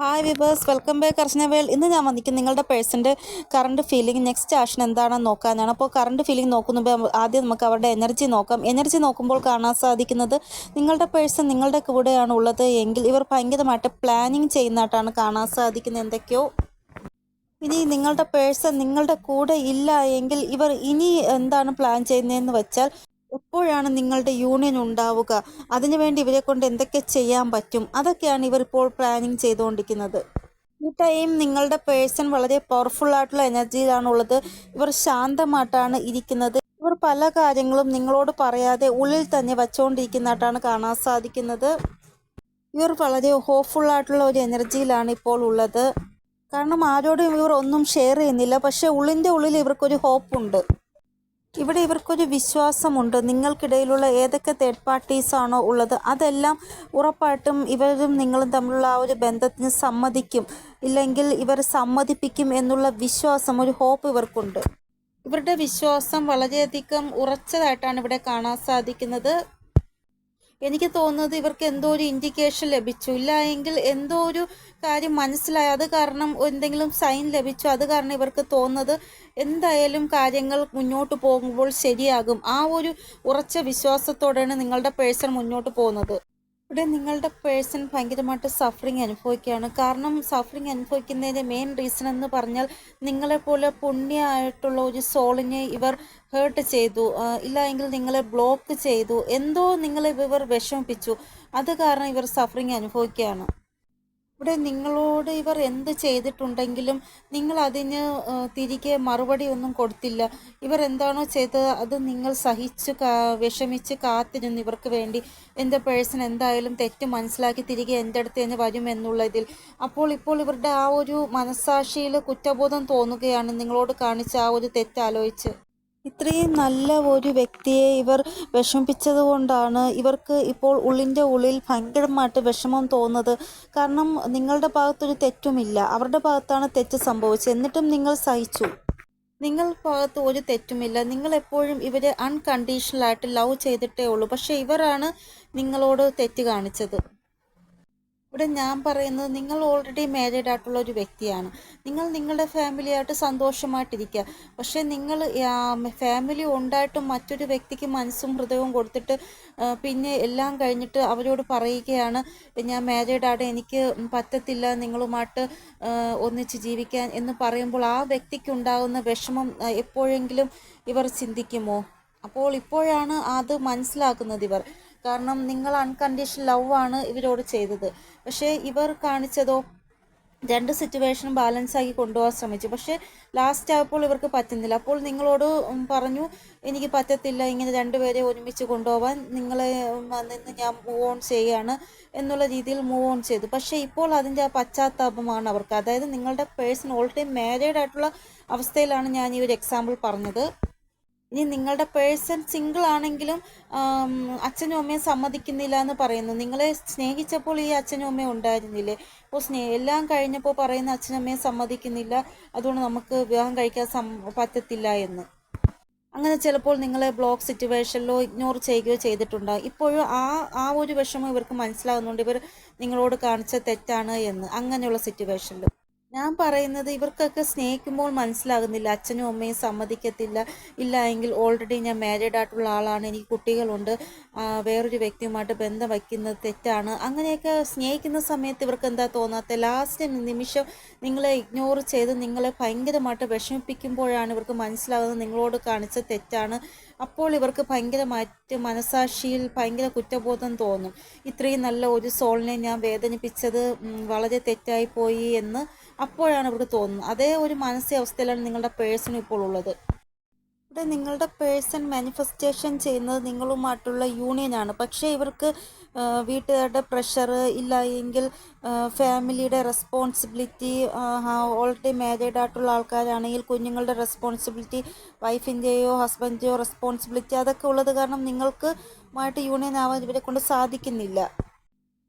Hi viewers, welcome back അർച്ചന വേൾ. ഇന്ന് ഞാൻ വന്നിരിക്കുന്നത് നിങ്ങളുടെ പേഴ്സൻ്റെ കറണ്ട് ഫീലിംഗ് നെക്സ്റ്റ് ആക്ഷൻ എന്താണെന്ന് നോക്കാനാണ്. അപ്പോൾ കറണ്ട് ഫീലിംഗ് നോക്കുമ്പോൾ ആദ്യം നമുക്ക് അവരുടെ എനർജി നോക്കാം. എനർജി നോക്കുമ്പോൾ കാണാൻ സാധിക്കുന്നത് നിങ്ങളുടെ പേഴ്സൺ നിങ്ങളുടെ കൂടെയാണ് ഉള്ളത് എങ്കിൽ ഇവർ ഭയങ്കരമായിട്ട് പ്ലാനിങ് ചെയ്യുന്നതായിട്ടാണ് കാണാൻ സാധിക്കുന്നത് എന്തൊക്കെയോ. ഇനി നിങ്ങളുടെ പേഴ്സൺ നിങ്ങളുടെ കൂടെ ഇല്ല എങ്കിൽ ഇവർ ഇനി എന്താണ് പ്ലാൻ ചെയ്യുന്നതെന്ന് വെച്ചാൽ എപ്പോഴാണ് നിങ്ങളുടെ യൂണിയൻ ഉണ്ടാവുക, അതിനുവേണ്ടി ഇവരെ കൊണ്ട് എന്തൊക്കെ ചെയ്യാൻ പറ്റും, അതൊക്കെയാണ് ഇവർ ഇപ്പോൾ പ്ലാനിങ് ചെയ്തുകൊണ്ടിരിക്കുന്നത്. ഈ ടൈം നിങ്ങളുടെ പേഴ്സൺ വളരെ പവർഫുൾ ആയിട്ടുള്ള എനർജിയിലാണുള്ളത്. ഇവർ ശാന്തമായിട്ടാണ് ഇരിക്കുന്നത്. ഇവർ പല കാര്യങ്ങളും നിങ്ങളോട് പറയാതെ ഉള്ളിൽ തന്നെ വച്ചുകൊണ്ടിരിക്കുന്നതായിട്ടാണ് കാണാൻ സാധിക്കുന്നത്. ഇവർ വളരെ ഹോപ്പ്ഫുൾ ആയിട്ടുള്ള ഒരു എനർജിയിലാണ് ഇപ്പോൾ ഉള്ളത്. കാരണം ആരോടും ഇവർ ഒന്നും ഷെയർ ചെയ്യുന്നില്ല, പക്ഷേ ഉള്ളിൻ്റെ ഉള്ളിൽ ഇവർക്കൊരു ഹോപ്പുണ്ട്. ഇവിടെ ഇവർക്കൊരു വിശ്വാസമുണ്ട്. നിങ്ങൾക്കിടയിലുള്ള ഏതൊക്കെ തേർഡ് പാർട്ടീസാണോ ഉള്ളത് അതെല്ലാം ഉറപ്പായിട്ടും ഇവരും നിങ്ങളും തമ്മിലുള്ള ആ ഒരു ബന്ധത്തിന് സമ്മതിക്കും, ഇല്ലെങ്കിൽ ഇവർ സമ്മതിപ്പിക്കും എന്നുള്ള വിശ്വാസം, ഒരു ഹോപ്പ് ഇവർക്കുണ്ട്. ഇവരുടെ വിശ്വാസം വളരെയധികം ഉറച്ചതായിട്ടാണ് ഇവിടെ കാണാൻ സാധിക്കുന്നത്. എനിക്ക് തോന്നുന്നത് ഇവർക്ക് എന്തോ ഒരു ഇൻഡിക്കേഷൻ ലഭിച്ചു, ഇല്ല എങ്കിൽ എന്തോ ഒരു കാര്യം മനസ്സിലായി, അത് കാരണം എന്തെങ്കിലും സൈൻ ലഭിച്ചു, അത് കാരണം ഇവർക്ക് തോന്നുന്നത് എന്തായാലും കാര്യങ്ങൾ മുന്നോട്ട് പോകുമ്പോൾ ശരിയാകും. ആ ഒരു ഉറച്ച വിശ്വാസത്തോടെയാണ് നിങ്ങളുടെ പേഴ്സൺ മുന്നോട്ട് പോകുന്നത്. ഇവിടെ നിങ്ങളുടെ പേഴ്സൺ ഭയങ്കരമായിട്ട് സഫറിങ് അനുഭവിക്കുകയാണ്. കാരണം സഫറിങ് അനുഭവിക്കുന്നതിൻ്റെ മെയിൻ റീസൺ എന്ന് പറഞ്ഞാൽ നിങ്ങളെപ്പോലെ പുണ്യമായിട്ടുള്ള ഒരു സോളിനെ ഇവർ ഹേർട്ട് ചെയ്തു, ഇല്ല എങ്കിൽ നിങ്ങളെ ബ്ലോക്ക് ചെയ്തു, എന്തോ നിങ്ങളെ ഇവർ വിഷമിപ്പിച്ചു, അത് കാരണം ഇവർ സഫറിങ് അനുഭവിക്കുകയാണ്. ഇവിടെ നിങ്ങളോട് ഇവർ എന്ത് ചെയ്തിട്ടുണ്ടെങ്കിലും നിങ്ങൾ അതിന് തിരികെ മറുപടി ഒന്നും കൊടുത്തില്ല. ഇവർ എന്താണോ ചെയ്തത് അത് നിങ്ങൾ സഹിച്ച് വിഷമിച്ച് കാത്തിരുന്നു ഇവർക്ക് വേണ്ടി. എൻ്റെ പേഴ്സൺ എന്തായാലും തെറ്റ് മനസ്സിലാക്കി തിരികെ എൻ്റെ അടുത്ത് തന്നെ വരുമെന്നുള്ളതിൽ. ഇപ്പോൾ ഇവരുടെ ആ ഒരു മനസ്സാക്ഷിയിൽ കുറ്റബോധം തോന്നുകയാണ് നിങ്ങളോട് കാണിച്ച ആ ഒരു തെറ്റാലോചിച്ച്. ഇത്രയും നല്ല ഒരു വ്യക്തിയെ ഇവർ വിഷമിപ്പിച്ചത് കൊണ്ടാണ് ഇവർക്ക് ഇപ്പോൾ ഉള്ളിൻ്റെ ഉള്ളിൽ ഭയങ്കരമായിട്ട് വിഷമം തോന്നുന്നത്. കാരണം നിങ്ങളുടെ ഭാഗത്തൊരു തെറ്റുമില്ല, അവരുടെ ഭാഗത്താണ് തെറ്റ് സംഭവിച്ചത്, എന്നിട്ടും നിങ്ങൾ സഹിച്ചു. നിങ്ങളുടെ ഭാഗത്ത് ഒരു തെറ്റുമില്ല, നിങ്ങൾ എപ്പോഴും ഇവരെ അൺകണ്ടീഷണലായിട്ട് ലവ് ചെയ്തിട്ടേ ഉള്ളൂ. പക്ഷേ ഇവരാണ് നിങ്ങളോട് തെറ്റ് കാണിച്ചത്. ഇവിടെ ഞാൻ പറയുന്നത് നിങ്ങൾ ഓൾറെഡി മാരീഡ് ആയിട്ടുള്ള ഒരു വ്യക്തിയാണ്. നിങ്ങൾ നിങ്ങളുടെ ഫാമിലിയായിട്ട് സന്തോഷമായിട്ടിരിക്കുക. പക്ഷേ നിങ്ങൾ ഫാമിലി ഉണ്ടായിട്ടും മറ്റൊരു വ്യക്തിക്ക് മനസ്സും ഹൃദയവും കൊടുത്തിട്ട് പിന്നെ എല്ലാം കഴിഞ്ഞിട്ട് അവരോട് പറയുകയാണ് ഞാൻ മാരീഡാണ്, എനിക്ക് പറ്റത്തില്ല നിങ്ങളുമായിട്ട് ഒന്നിച്ച് ജീവിക്കാൻ എന്ന് പറയുമ്പോൾ ആ വ്യക്തിക്ക് ഉണ്ടാകുന്ന വിഷമം എപ്പോഴെങ്കിലും ഇവർ ചിന്തിക്കുമോ? ഇപ്പോഴാണ് അത് മനസ്സിലാക്കുന്നത് ഇവർ. കാരണം നിങ്ങൾ അൺകണ്ടീഷണൽ ലവ് ആണ് ഇവരോട് ചെയ്തത്. പക്ഷേ ഇവർ കാണിച്ചതോ രണ്ട് സിറ്റുവേഷനും ബാലൻസ് ആക്കി കൊണ്ടുപോകാൻ ശ്രമിച്ചു. പക്ഷേ ലാസ്റ്റ് ആയപ്പോൾ ഇവർക്ക് പറ്റുന്നില്ല. അപ്പോൾ നിങ്ങളോട് പറഞ്ഞു എനിക്ക് പറ്റത്തില്ല ഇങ്ങനെ രണ്ടുപേരെ ഒരുമിച്ച് കൊണ്ടുപോകാൻ, നിങ്ങളെ നിന്ന് ഞാൻ മൂവ് ഓൺ ചെയ്യുകയാണ് എന്നുള്ള രീതിയിൽ മൂവ് ഓൺ ചെയ്തു. പക്ഷേ ഇപ്പോൾ അതിൻ്റെ ആ പശ്ചാത്താപമാണ് അവർക്ക്. അതായത് നിങ്ങളുടെ പേഴ്സൺ ഓൾറെഡി മാരീഡ് ആയിട്ടുള്ള അവസ്ഥയിലാണ് ഞാൻ ഈ ഒരു എക്സാമ്പിൾ പറഞ്ഞത്. ഇനി നിങ്ങളുടെ പേഴ്സൺ സിംഗിൾ ആണെങ്കിലും അച്ഛനും അമ്മയും സമ്മതിക്കുന്നില്ല എന്ന് പറയുന്നു. നിങ്ങളെ സ്നേഹിച്ചപ്പോൾ ഈ അച്ഛനും അമ്മയും ഉണ്ടായിരുന്നില്ലേ? അപ്പോൾ എല്ലാം കഴിഞ്ഞപ്പോൾ പറയുന്ന അച്ഛനമ്മയെ സമ്മതിക്കുന്നില്ല, അതുകൊണ്ട് നമുക്ക് വിവാഹം കഴിക്കാൻ പറ്റത്തില്ല എന്ന്. അങ്ങനെ ചിലപ്പോൾ നിങ്ങളെ ബ്ലോക്ക് സിറ്റുവേഷനിലോ ഇഗ്നോർ ചെയ്യുകയോ ചെയ്തിട്ടുണ്ടാകും. ഇപ്പോഴും ആ ഒരു വിഷമം ഇവർക്ക് മനസ്സിലാകുന്നുണ്ട്, ഇവർ നിങ്ങളോട് കാണിച്ച തെറ്റാണ് എന്ന്. അങ്ങനെയുള്ള സിറ്റുവേഷനിൽ ഞാൻ പറയുന്നത് ഇവർക്കൊക്കെ സ്നേഹിക്കുമ്പോൾ മനസ്സിലാകുന്നില്ല, അച്ഛനും അമ്മയും സമ്മതിക്കത്തില്ല, ഇല്ല എങ്കിൽ ഓൾറെഡി ഞാൻ മാരീഡ് ആയിട്ടുള്ള ആളാണ്, എനിക്ക് കുട്ടികളുണ്ട്, വേറൊരു വ്യക്തിയുമായിട്ട് ബന്ധം വയ്ക്കുന്നത് തെറ്റാണ്. അങ്ങനെയൊക്കെ സ്നേഹിക്കുന്ന സമയത്ത് ഇവർക്ക് എന്താ തോന്നാത്ത, ലാസ്റ്റ് നിമിഷം നിങ്ങളെ ഇഗ്നോർ ചെയ്ത് നിങ്ങളെ ഭയങ്കരമായിട്ട് വിഷമിപ്പിക്കുമ്പോഴാണ് ഇവർക്ക് മനസ്സിലാകുന്നത് നിങ്ങളോട് കാണിച്ച തെറ്റാണ്. അപ്പോൾ ഇവർക്ക് ഭയങ്കരമായിട്ട് മനസാക്ഷിയിൽ ഭയങ്കര കുറ്റബോധം തോന്നും. ഇത്രയും നല്ല ഒരു സോളിനെ ഞാൻ വേദനിപ്പിച്ചത് വളരെ തെറ്റായി പോയി എന്ന് അപ്പോഴാണ് ഇവർക്ക് തോന്നുന്നത്. അതേ ഒരു മാനസികാവസ്ഥയിലാണ് നിങ്ങളുടെ പേഴ്സൺ ഇപ്പോൾ ഉള്ളത്. ഇവിടെ നിങ്ങളുടെ പേഴ്സൺ മാനിഫെസ്റ്റേഷൻ ചെയ്യുന്നത് നിങ്ങളുമായിട്ടുള്ള യൂണിയനാണ്. പക്ഷേ ഇവർക്ക് വീട്ടുകാരുടെ പ്രഷർ, ഇല്ല എങ്കിൽ ഫാമിലിയുടെ റെസ്പോൺസിബിലിറ്റി, ഓൾറെഡി മാരീഡ് ആയിട്ടുള്ള ആൾക്കാരാണെങ്കിൽ കുഞ്ഞുങ്ങളുടെ റെസ്പോൺസിബിലിറ്റി, വൈഫിൻ്റെയോ ഹസ്ബൻഡിൻ്റെയോ റെസ്പോൺസിബിലിറ്റി, അതൊക്കെ ഉള്ളത് കാരണം നിങ്ങൾക്ക് യൂണിയൻ ആവാൻ ഇവരെ കൊണ്ട് സാധിക്കുന്നില്ല.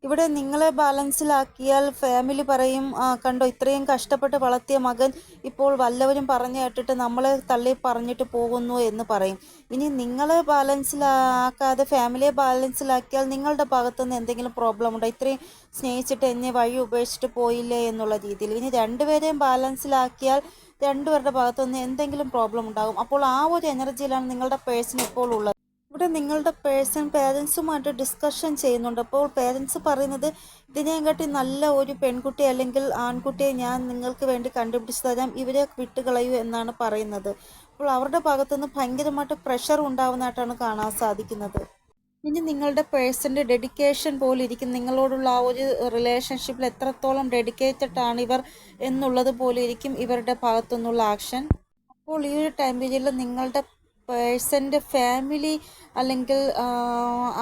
ഇവിടെ നിങ്ങളെ ബാലൻസിലാക്കിയാൽ ഫാമിലി പറയും, കണ്ടോ ഇത്രയും കഷ്ടപ്പെട്ട് വളർത്തിയ മകൻ ഇപ്പോൾ വല്ലവരും പറഞ്ഞു കേട്ടിട്ട് നമ്മളെ തള്ളി പറഞ്ഞിട്ട് പോകുന്നു എന്ന് പറയും. ഇനി നിങ്ങളെ ബാലൻസിലാക്കാതെ ഫാമിലിയെ ബാലൻസിലാക്കിയാൽ നിങ്ങളുടെ ഭാഗത്തുനിന്ന് എന്തെങ്കിലും പ്രോബ്ലം ഉണ്ടോ? ഇത്രയും സ്നേഹിച്ചിട്ട് എന്നെ വഴി ഉപേക്ഷിച്ചിട്ട് പോയില്ലേ എന്നുള്ള രീതിയിൽ. ഇനി രണ്ടുപേരെയും ബാലൻസിലാക്കിയാൽ രണ്ടുപേരുടെ ഭാഗത്തുനിന്ന് എന്തെങ്കിലും പ്രോബ്ലം ഉണ്ടാകും. അപ്പോൾ ആ ഒരു എനർജിയിലാണ് നിങ്ങളുടെ പേഴ്സൺ ഇപ്പോൾ ഉള്ളത്. ഇവിടെ നിങ്ങളുടെ പേഴ്സൺ പേരൻസുമായിട്ട് ഡിസ്കഷൻ ചെയ്യുന്നുണ്ട്. അപ്പോൾ പേരൻസ് പറയുന്നത്, ഇതിനെക്കാട്ടി നല്ല ഒരു പെൺകുട്ടി അല്ലെങ്കിൽ ആൺകുട്ടിയെ ഞാൻ നിങ്ങൾക്ക് വേണ്ടി കണ്ടുപിടിച്ച് തരാം, ഇവരെ വിട്ടുകളയൂ എന്നാണ് പറയുന്നത്. അപ്പോൾ അവരുടെ ഭാഗത്തുനിന്ന് ഭയങ്കരമായിട്ട് പ്രഷർ ഉണ്ടാവുന്നതായിട്ടാണ് കാണാൻ സാധിക്കുന്നത്. ഇനി നിങ്ങളുടെ പേഴ്സൻ്റെ ഡെഡിക്കേഷൻ പോലെ ഇരിക്കും. നിങ്ങളോടുള്ള ആ ഒരു റിലേഷൻഷിപ്പിൽ എത്രത്തോളം ഡെഡിക്കേറ്റഡ് ആണ് ഇവർ എന്നുള്ളത് പോലെ ഇരിക്കും ഇവരുടെ ഭാഗത്തുനിന്നുള്ള ആക്ഷൻ. അപ്പോൾ ഈ ഒരു ടൈം പീരീഡിൽ നിങ്ങളുടെ പേഴ്സൻ്റെ ഫാമിലി അല്ലെങ്കിൽ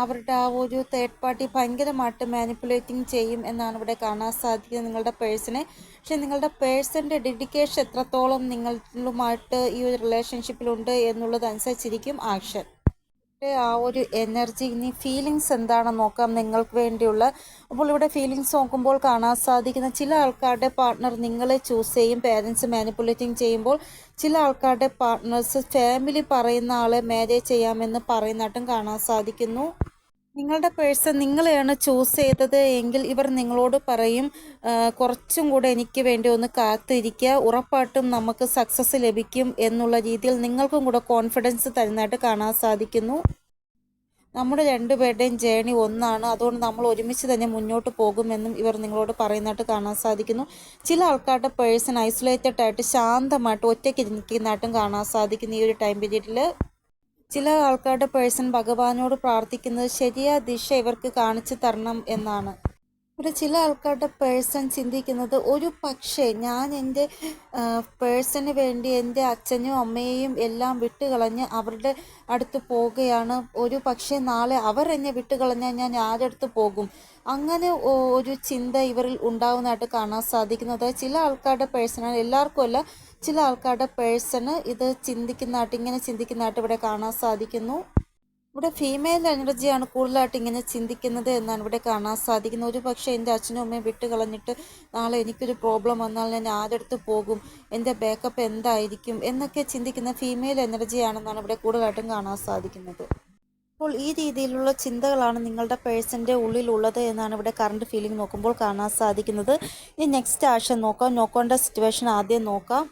അവരുടെ ആ ഒരു തേർഡ് പാർട്ടി ഭയങ്കരമായിട്ട് മാനിപ്പുലേറ്റിംഗ് ചെയ്യും എന്നാണ് ഇവിടെ കാണാൻ സാധിക്കുന്നത് നിങ്ങളുടെ പേഴ്സണെ. പക്ഷെ നിങ്ങളുടെ പേഴ്സൻ്റെ ഡെഡിക്കേഷൻ എത്രത്തോളം നിങ്ങളുമായിട്ട് ഈ ഒരു റിലേഷൻഷിപ്പിലുണ്ട് എന്നുള്ളതനുസരിച്ചിരിക്കും ആക്ഷൻ. ആ ഒരു എനർജി. ഇനി ഫീലിങ്സ് എന്താണെന്ന് നോക്കാം നിങ്ങൾക്ക് വേണ്ടിയുള്ള. അപ്പോൾ ഇവിടെ ഫീലിങ്സ് നോക്കുമ്പോൾ കാണാൻ സാധിക്കുന്ന ചില ആൾക്കാരുടെ പാർട്ട്ണർ നിങ്ങളെ ചൂസ് ചെയ്യും പേരൻസ് മാനിപ്പുലേറ്റിംഗ് ചെയ്യുമ്പോൾ. ചില ആൾക്കാരുടെ പാർട്ട്നേഴ്സ് ഫാമിലി പറയുന്ന ആളെ മാരേജ് ചെയ്യാമെന്ന് പറയുന്നതായിട്ടും കാണാൻ സാധിക്കുന്നു. നിങ്ങളുടെ പേഴ്സൺ നിങ്ങളെയാണ് ചൂസ് ചെയ്തത് എങ്കിൽ ഇവർ നിങ്ങളോട് പറയും, കുറച്ചും കൂടെ എനിക്ക് വേണ്ടി ഒന്ന് കാത്തിരിക്കുക, ഉറപ്പായിട്ടും നമുക്ക് സക്സസ് ലഭിക്കും എന്നുള്ള രീതിയിൽ നിങ്ങൾക്കും കൂടെ കോൺഫിഡൻസ് തരുന്നതായിട്ട് കാണാൻ സാധിക്കുന്നു. നമ്മുടെ രണ്ടുപേരുടെയും ജേണി ഒന്നാണ്, അതുകൊണ്ട് നമ്മൾ ഒരുമിച്ച് തന്നെ മുന്നോട്ട് പോകുമെന്നും ഇവർ നിങ്ങളോട് പറയുന്നതായിട്ട് കാണാൻ സാധിക്കുന്നു. ചില ആൾക്കാരുടെ പേഴ്സൺ ഐസൊലേറ്റഡ് ആയിട്ട് ശാന്തമായിട്ട് ഒറ്റയ്ക്ക് ഇരിക്കുന്നതായിട്ടും കാണാൻ സാധിക്കുന്നു ഈ ഒരു ടൈം പീരീഡിൽ. ചില ആൾക്കാരുടെ പേഴ്സൺ ഭഗവാനോട് പ്രാർത്ഥിക്കുന്നത് ശരിയായ ദിശ ഇവർക്ക് കാണിച്ചു തരണം എന്നാണ്. ഇവിടെ ചില ആൾക്കാരുടെ പേഴ്സൺ ചിന്തിക്കുന്നത്, ഒരു പക്ഷേ ഞാൻ എൻ്റെ പേഴ്സണിന് വേണ്ടി എൻ്റെ അച്ഛനും അമ്മയെയും എല്ലാം വിട്ടുകളഞ്ഞ് അവരുടെ അടുത്ത് പോവുകയാണ്. ഒരു പക്ഷേ നാളെ അവർ എന്നെ വിട്ടുകളഞ്ഞാൽ ഞാൻ ആരടുത്ത് പോകും? അങ്ങനെ ഒരു ചിന്ത ഇവരിൽ ഉണ്ടാവുന്നതായിട്ട് കാണാൻ സാധിക്കുന്നത് ചില ആൾക്കാരുടെ പേഴ്സണാണ്, എല്ലാവർക്കും അല്ല. ചില ആൾക്കാരുടെ പേഴ്സണ് ഇത് ചിന്തിക്കുന്നതായിട്ട് ഇങ്ങനെ ചിന്തിക്കുന്നതായിട്ട് ഇവിടെ കാണാൻ സാധിക്കുന്നു. ഇവിടെ ഫീമെയിൽ എനർജിയാണ് കൂടുതലായിട്ട് ഇങ്ങനെ ചിന്തിക്കുന്നത് എന്നാണ് ഇവിടെ കാണാൻ സാധിക്കുന്നത്. ഒരു പക്ഷേ എൻ്റെ അച്ഛനും അമ്മയും വിട്ട് കളഞ്ഞിട്ട് നാളെ എനിക്കൊരു പ്രോബ്ലം വന്നാൽ ഞാൻ ആരടുത്ത് പോകും, എൻ്റെ ബാക്കപ്പ് എന്തായിരിക്കും എന്നൊക്കെ ചിന്തിക്കുന്ന ഫീമെയിൽ എനർജിയാണെന്നാണ് ഇവിടെ കൂടുതലായിട്ടും കാണാൻ സാധിക്കുന്നത്. അപ്പോൾ ഈ രീതിയിലുള്ള ചിന്തകളാണ് നിങ്ങളുടെ പേഴ്സൻ്റെ ഉള്ളിലുള്ളത് എന്നാണ് ഇവിടെ കറണ്ട് ഫീലിംഗ് നോക്കുമ്പോൾ കാണാൻ സാധിക്കുന്നത്. ഇനി നെക്സ്റ്റ് ആക്ഷൻ നോക്കാം. നോക്കേണ്ട സിറ്റുവേഷൻ ആദ്യം നോക്കാം.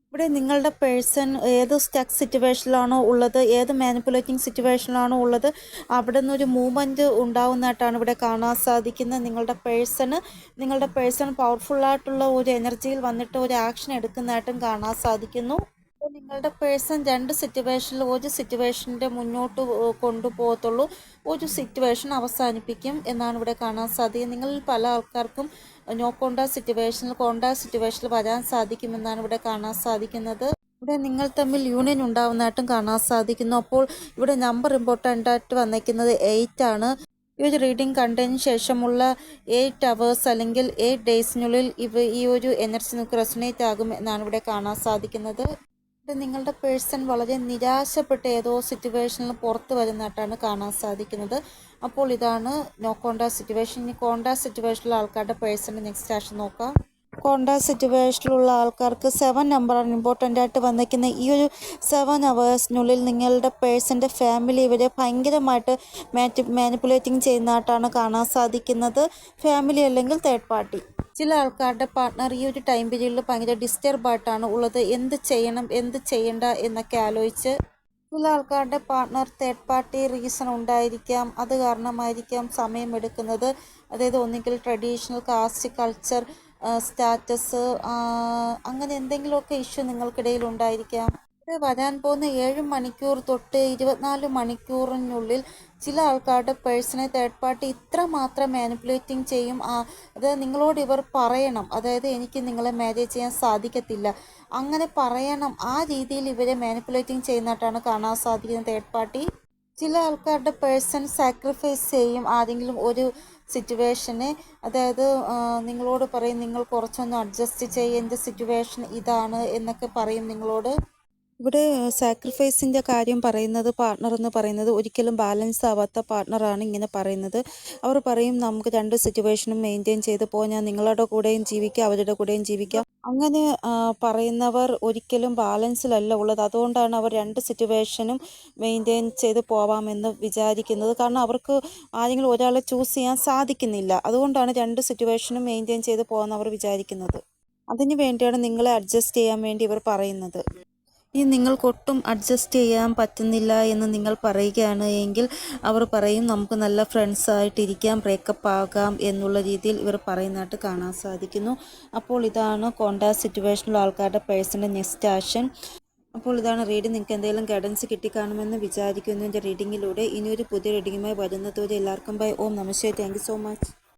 ഇവിടെ നിങ്ങളുടെ പേഴ്സൺ ഏത് സ്റ്റക്ക് സിറ്റുവേഷനിലാണോ ഉള്ളത്, ഏത് മാനിപ്പുലേറ്റിംഗ് സിറ്റുവേഷനിലാണോ ഉള്ളത്, അവിടെ നിന്നൊരു മൂവ്മെൻറ്റ് ഉണ്ടാവുന്നതായിട്ടാണ് ഇവിടെ കാണാൻ സാധിക്കുന്നത്. നിങ്ങളുടെ പേഴ്സൺ പവർഫുള്ളായിട്ടുള്ള ഒരു എനർജിയിൽ വന്നിട്ട് ഒരു ആക്ഷൻ എടുക്കുന്നതായിട്ടും കാണാൻ സാധിക്കുന്നു. അപ്പോൾ നിങ്ങളുടെ പേഴ്സൺ രണ്ട് സിറ്റുവേഷനിൽ ഒരു സിറ്റുവേഷൻ്റെ മുന്നോട്ട് കൊണ്ടുപോകത്തുള്ളൂ, ഒരു സിറ്റുവേഷൻ അവസാനിപ്പിക്കും എന്നാണ് ഇവിടെ കാണാൻ സാധിക്കുന്നത്. നിങ്ങളിൽ പല ആൾക്കാർക്കും നോ കോണ്ടാക്ട് സിറ്റുവേഷനിൽ വരാൻ സാധിക്കുമെന്നാണ് ഇവിടെ കാണാൻ സാധിക്കുന്നത്. ഇവിടെ നിങ്ങൾ തമ്മിൽ യൂണിയൻ ഉണ്ടാവുന്നതായിട്ടും കാണാൻ സാധിക്കുന്നു. അപ്പോൾ ഇവിടെ നമ്പർ ഇമ്പോർട്ടൻ്റ് ആയിട്ട് വന്നിരിക്കുന്നത് 8 ആണ്. ഈ ഒരു റീഡിംഗ് കണ്ടതിന് ശേഷമുള്ള 8 hours അല്ലെങ്കിൽ 8 daysനുള്ളിൽ ഈ ഒരു എനർജി നിങ്ങൾക്ക് റെസൊനേറ്റ് ആകും എന്നാണ് ഇവിടെ കാണാൻ സാധിക്കുന്നത്. ഇവിടെ നിങ്ങളുടെ പേഴ്സൺ വളരെ നിരാശപ്പെട്ട് ഏതോ സിറ്റുവേഷനിൽ പുറത്ത് വരുന്നതായിട്ടാണ് കാണാൻ സാധിക്കുന്നത്. അപ്പോൾ ഇതാണ് നോ കോണ്ടാക്ട് സിറ്റുവേഷൻ. ഇനി കോണ്ടാക്ട് സിറ്റുവേഷനിലുള്ള ആൾക്കാരുടെ പേഴ്സൻ്റെ നെക്സ്റ്റ് ആക്ഷൻ നോക്കാം. കോണ്ടാക്ട് സിറ്റുവേഷനിലുള്ള ആൾക്കാർക്ക് 7 നമ്പറാണ് ഇമ്പോർട്ടൻ്റ് ആയിട്ട് വന്നിരിക്കുന്നത്. ഈ ഒരു 7 hours നിങ്ങളുടെ പേഴ്സൻ്റെ ഫാമിലി ഇവരെ ഭയങ്കരമായിട്ട് മാനിപ്പുലേറ്റിംഗ് ചെയ്യുന്നതായിട്ടാണ് കാണാൻ സാധിക്കുന്നത്. ഫാമിലി അല്ലെങ്കിൽ തേർഡ് പാർട്ടി. ചില ആൾക്കാരുടെ പാർട്ട്ണർ ഈ ഒരു ടൈം പീരീഡിൽ ഭയങ്കര ഡിസ്റ്റർബായിട്ടാണ് ഉള്ളത്. എന്ത് ചെയ്യണം എന്ത് ചെയ്യണ്ട എന്നൊക്കെ ആലോചിച്ച്. ചില ആൾക്കാരുടെ പാർട്ട്ണർ തേർഡ് പാർട്ടി റീസൺ ഉണ്ടായിരിക്കാം, അത് കാരണമായിരിക്കാം സമയമെടുക്കുന്നത്. അതായത് ഒന്നുകിൽ ട്രഡീഷണൽ കാസ്റ്റ് കൾച്ചർ സ്റ്റാറ്റസ് അങ്ങനെ എന്തെങ്കിലുമൊക്കെ ഇഷ്യൂ നിങ്ങൾക്കിടയിൽ ഉണ്ടായിരിക്കാം. ഇവിടെ വരാൻ പോകുന്ന 7 മണിക്കൂർ തൊട്ട് 24 മണിക്കൂറിനുള്ളിൽ ചില ആൾക്കാരുടെ പേഴ്സണൽ തേർഡ് പാർട്ടി ഇത്രമാത്രം മാനിപ്പുലേറ്റിംഗ് ചെയ്യും. അതായത് നിങ്ങളോട് ഇവർ പറയണം, അതായത് എനിക്ക് നിങ്ങളെ മാരേജ് ചെയ്യാൻ സാധിക്കത്തില്ല, അങ്ങനെ പറയണം. ആ രീതിയിൽ ഇവരെ മാനിപ്പുലേറ്റിംഗ് ചെയ്യുന്നതായിട്ടാണ് കാണാൻ സാധിക്കുന്നത് തേർഡ് പാർട്ടി. ചില ആൾക്കാരുടെ പേഴ്സൺ സാക്രിഫൈസ് ചെയ്യും ആരെങ്കിലും ഒരു സിറ്റുവേഷനെ. അതായത് നിങ്ങളോട് പറയും, നിങ്ങൾ കുറച്ചൊന്ന് അഡ്ജസ്റ്റ് ചെയ്യും, എൻ്റെ സിറ്റുവേഷൻ ഇതാണ് എന്നൊക്കെ പറയും നിങ്ങളോട്. ഇവിടെ സാക്രിഫൈസിൻ്റെ കാര്യം പറയുന്നത്, പാർട്ട്ണർ എന്ന് പറയുന്നത് ഒരിക്കലും ബാലൻസ് ആവാത്ത പാർട്ട്ണറാണ് ഇങ്ങനെ പറയുന്നത്. അവർ പറയും നമുക്ക് രണ്ട് സിറ്റുവേഷനും മെയിൻറ്റെയിൻ ചെയ്ത് പോകാം, ഞാൻ നിങ്ങളുടെ കൂടെയും ജീവിക്കാം അവരുടെ കൂടെയും ജീവിക്കാം. അങ്ങനെ പറയുന്നവർ ഒരിക്കലും ബാലൻസിലല്ല ഉള്ളത്. അതുകൊണ്ടാണ് അവർ രണ്ട് സിറ്റുവേഷനും മെയിൻറ്റെയിൻ ചെയ്ത് പോവാമെന്ന് വിചാരിക്കുന്നത്. കാരണം അവർക്ക് ആരെങ്കിലും ഒരാളെ ചൂസ് ചെയ്യാൻ സാധിക്കുന്നില്ല. അതുകൊണ്ടാണ് രണ്ട് സിറ്റുവേഷനും മെയിൻറ്റെയിൻ ചെയ്ത് പോകാമെന്ന് അവർ വിചാരിക്കുന്നത്. അതിന് വേണ്ടിയാണ് നിങ്ങളെ അഡ്ജസ്റ്റ് ചെയ്യാൻ വേണ്ടി ഇവർ പറയുന്നത്. ഇനി നിങ്ങൾക്കൊട്ടും അഡ്ജസ്റ്റ് ചെയ്യാൻ പറ്റുന്നില്ല എന്ന് നിങ്ങൾ പറയുകയാണ് എങ്കിൽ അവർ പറയും നമുക്ക് നല്ല ഫ്രണ്ട്സായിട്ടിരിക്കാം, ബ്രേക്കപ്പ് ആകാം എന്നുള്ള രീതിയിൽ ഇവർ പറയുന്നതായിട്ട് കാണാൻ സാധിക്കുന്നു. അപ്പോൾ ഇതാണ് കോണ്ടാക്ട് സിറ്റുവേഷനിലുള്ള ആൾക്കാരുടെ പേഴ്സൻ്റെ നെക്സ്റ്റ് ആക്ഷൻ. അപ്പോൾ ഇതാണ് റീഡിംഗ്. നിങ്ങൾക്ക് എന്തെങ്കിലും ഗൈഡൻസ് കിട്ടിക്കാണുമെന്ന് വിചാരിക്കുന്നു എൻ്റെ റീഡിങ്ങിലൂടെ. ഇനിയൊരു പുതിയ റീഡിങ്ങുമായി വരുന്നതുവരെ എല്ലാവർക്കും ബൈ. ഓം നമഃ ശിവായ. Thank you so much.